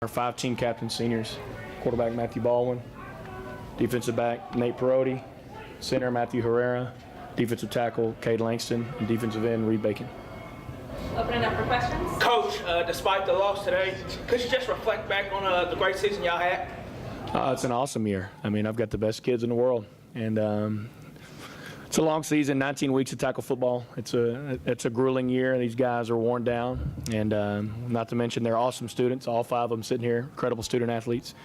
Our 5 team captain seniors: quarterback Matthew Baldwin, defensive back Nate Perotti, center Matthew Herrera, defensive tackle Cade Langston, and defensive end Reed Bacon. Opening up for questions. Coach, despite the loss today, could you just reflect back on the great season y'all had? It's an awesome year. I mean, I've got the best kids in the world, and it's a long season, 19 weeks of tackle football. It's a grueling year. These guys are worn down, and not to mention they're awesome students. All 5 of them sitting here, incredible student athletes.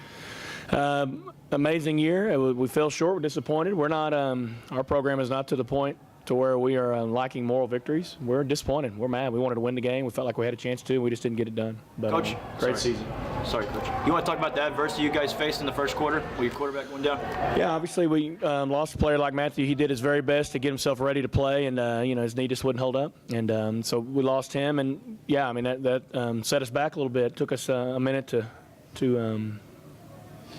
Amazing year. We fell short. We're disappointed. We're not. Our program is not to the point to where we are lacking moral victories. We're disappointed. We're mad. We wanted to win the game. We felt like we had a chance to. We just didn't get it done. But, Coach, great season. Sorry, Coach. You want to talk about the adversity you guys faced in the first quarter when your quarterback went down? Yeah, obviously we lost a player like Matthew. He did his very best to get himself ready to play, and his knee just wouldn't hold up, and so we lost him. And yeah, I mean that set us back a little bit. It took us a minute to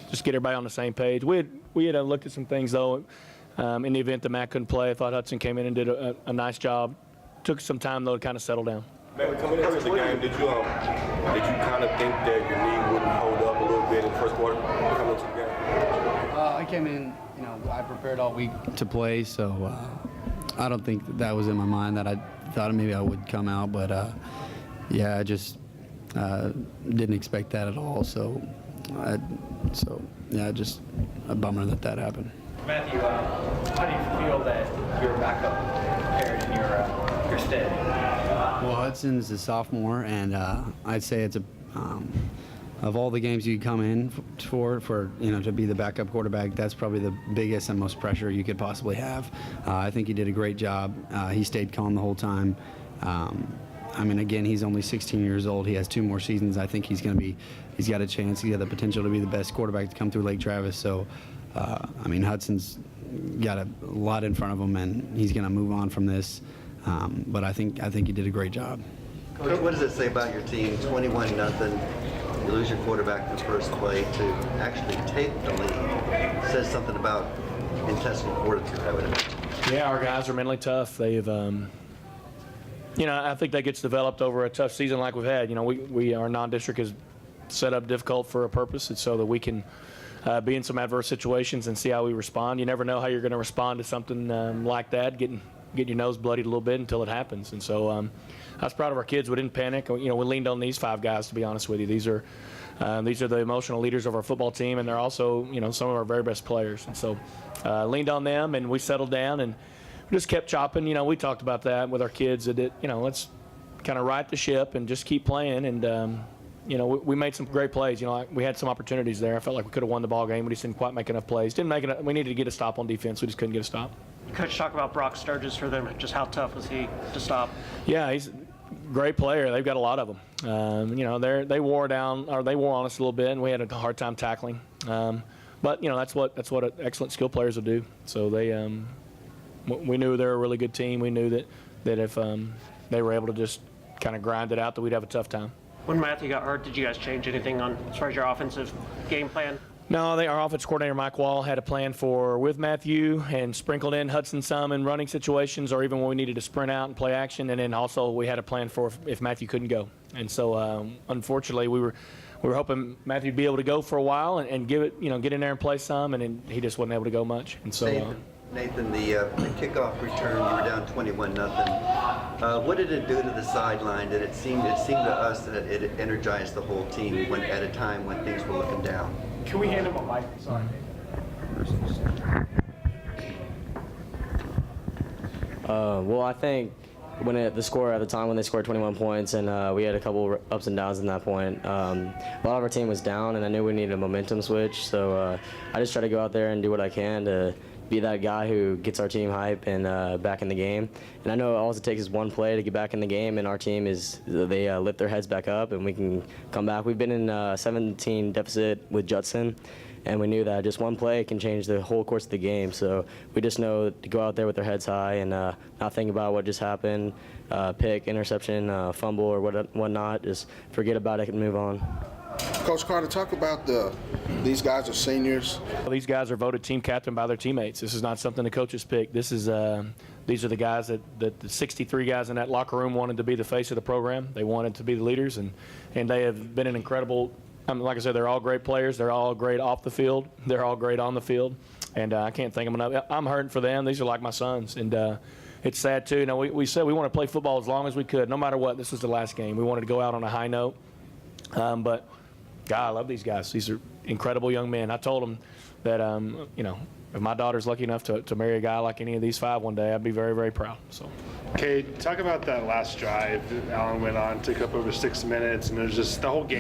just get everybody on the same page. We had looked at some things though. In the event that Matt couldn't play, I thought Hudson came in and did a nice job. Took some time though to kind of settle down. Man, coming into the game, did you kind of think that your knee wouldn't hold up a little bit in the first quarter coming into the game? I came in, I prepared all week to play, so I don't think that was in my mind that I thought maybe I would come out, but yeah, I just didn't expect that at all. So yeah, just a bummer that happened. Matthew, how do you feel that your backup paired in your stead? Well, Hudson's a sophomore, and I'd say it's of all the games you come in for to be the backup quarterback, that's probably the biggest and most pressure you could possibly have. I think he did a great job. He stayed calm the whole time. I mean, again, he's only 16 years old. He has 2 more seasons. I think he's got a chance. He's got the potential to be the best quarterback to come through Lake Travis. So, I mean, Hudson's got a lot in front of him, and he's going to move on from this. But I think he did a great job. Coach, what does it say about your team? 21-0. You lose your quarterback in the first play to actually take the lead. It says something about intestinal fortitude, I would imagine. Yeah, our guys are mentally tough. They've I think that gets developed over a tough season like we've had. Our non-district is set up difficult for a purpose. It's so that we can be in some adverse situations and see how we respond. You never know how you're going to respond to something like that, getting your nose bloodied a little bit until it happens. And so I was proud of our kids. We didn't panic. We leaned on these 5 guys, to be honest with you. These are the emotional leaders of our football team, and they're also some of our very best players. And so leaned on them, and we settled down and just kept chopping. We talked about that with our kids. That let's kind of right the ship and just keep playing. And we made some great plays. We had some opportunities there. I felt like we could have won the ball game. We just didn't quite make enough plays. We needed to get a stop on defense. We just couldn't get a stop. Coach, talk about Brock Sturgis for them. Just how tough was he to stop? Yeah, he's a great player. They've got a lot of them. They wore on us a little bit, and we had a hard time tackling. But that's what excellent skill players will do. So we knew they were a really good team. We knew that if they were able to just kind of grind it out, that we'd have a tough time. When Matthew got hurt, did you guys change anything as far as your offensive game plan? No, our offensive coordinator, Mike Wall, had a plan with Matthew and sprinkled in Hudson some in running situations or even when we needed to sprint out and play action. And then also we had a plan for if Matthew couldn't go. And so, unfortunately, we were hoping Matthew would be able to go for a while and give it, get in there and play some, and then he just wasn't able to go much. And so. Nathan, the kickoff return, you were down 21-0. What did it do to the sideline? Did it seem to us that it energized the whole team at a time when things were looking down? Can we hand him a mic? Sorry. Well, I think the score at the time when they scored 21 points and we had a couple ups and downs in that point, a lot of our team was down, and I knew we needed a momentum switch. So I just try to go out there and do what I can to be that guy who gets our team hype and back in the game. And I know all it takes is one play to get back in the game, and our team they lift their heads back up and we can come back. We've been in a 17 deficit with Judson, and we knew that just one play can change the whole course of the game. So we just know to go out there with our heads high and not think about what just happened, pick, interception, fumble, or whatnot. Just forget about it and move on. Coach Carter, talk about these guys are seniors. These guys are voted team captain by their teammates. This is not something the coaches pick. These are the guys that the 63 guys in that locker room wanted to be the face of the program. They wanted to be the leaders, and they have been an incredible like I said, they're all great players. They're all great off the field. They're all great on the field. And I can't thank them enough. I'm hurting for them. These are like my sons. And it's sad, too. You know, we said we want to play football as long as we could, no matter what. This was the last game. We wanted to go out on a high note. But, God, I love these guys. These are incredible young men. I told them that, you know, if my daughter's lucky enough to marry a guy like any of these 5 one day, I'd be very, very proud. So. Okay, talk about that last drive. Allen went on, took up over 6 minutes, and it was just the whole game